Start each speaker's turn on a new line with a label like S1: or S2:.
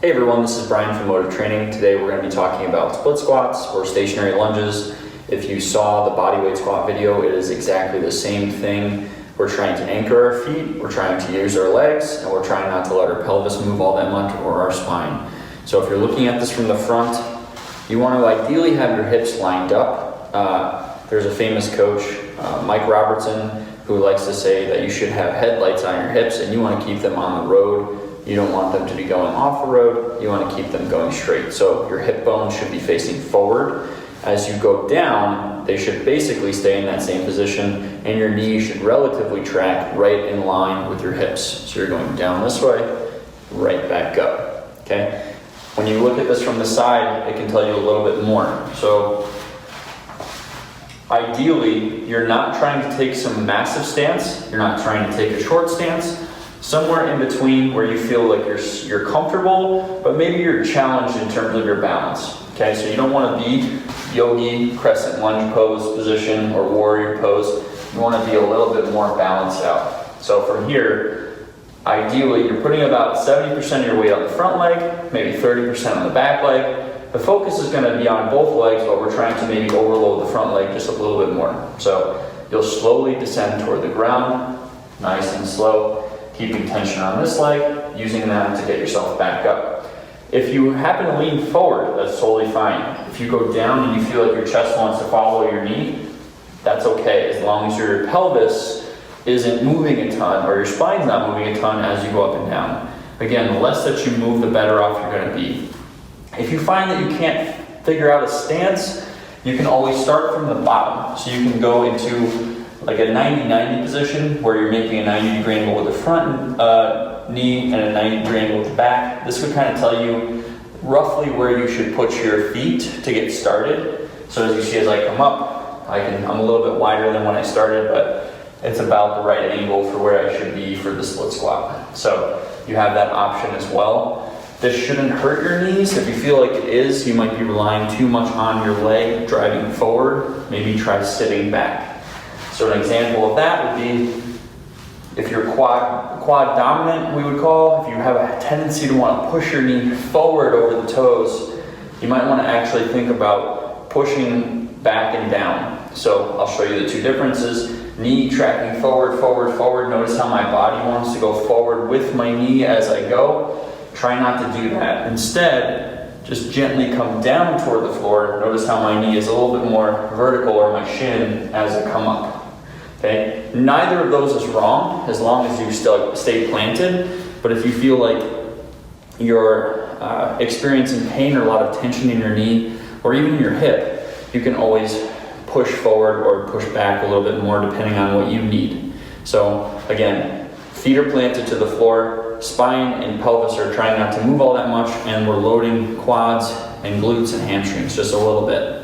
S1: Hey everyone, this is Brian from Motive Training. Today we're going to be talking about split squats or stationary lunges. If you saw the bodyweight squat video, it is exactly the same thing. We're trying to anchor our feet, we're trying to use our legs, and we're trying not to let our pelvis move all that much or our spine. So if you're looking at this from the front, you want to ideally have your hips lined up. There's a famous coach, Mike Robertson, who likes to say that you should have headlights on your hips and you want to keep them on the road. You don't want them to be going off the road, you want to keep them going straight. So your hip bones should be facing forward. As you go down, they should basically stay in that same position, and your knees should relatively track right in line with your hips. So you're going down this way, right back up, okay? When you look at this from the side, it can tell you a little bit more. So ideally, you're not trying to take some massive stance, you're not trying to take a short stance. Somewhere in between where you feel like you're comfortable, but maybe you're challenged in terms of your balance. Okay, so you don't want to be yogi, crescent lunge pose position, or warrior pose. You want to be a little bit more balanced out. So from here, ideally you're putting about 70% of your weight on the front leg, maybe 30% on the back leg. The focus is going to be on both legs, but we're trying to maybe overload the front leg just a little bit more. So you'll slowly descend toward the ground, nice and slow. Keeping tension on this leg, using that to get yourself back up. If you happen to lean forward, that's totally fine. If you go down and you feel like your chest wants to follow your knee, that's okay, as long as your pelvis isn't moving a ton or your spine's not moving a ton as you go up and down. Again, the less that you move, the better off you're going to be. If you find that you can't figure out a stance, you can always start from the bottom. So you can go into like a 90-90 position where you're making a 90-degree angle with the front knee and a 90-degree angle with the back. This would kind of tell you roughly where you should put your feet to get started. So as you see, as I come up, I'm a little bit wider than when I started, but it's about the right angle for where I should be for the split squat. So you have that option as well. This shouldn't hurt your knees. If you feel like it is, you might be relying too much on your leg driving forward. Maybe try sitting back. So an example of that would be if you're quad dominant, we would call, if you have a tendency to want to push your knee forward over the toes, you might want to actually think about pushing back and down. So I'll show you the two differences. Knee tracking forward, forward, forward. Notice how my body wants to go forward with my knee as I go. Try not to do that. Instead, just gently come down toward the floor. Notice how my knee is a little bit more vertical, or my shin, as I come up. Okay? Neither of those is wrong as long as you still stay planted. But if you feel like you're experiencing pain or a lot of tension in your knee or even your hip, you can always push forward or push back a little bit more depending on what you need. So again, feet are planted to the floor, spine and pelvis are trying not to move all that much, and we're loading quads and glutes and hamstrings just a little bit.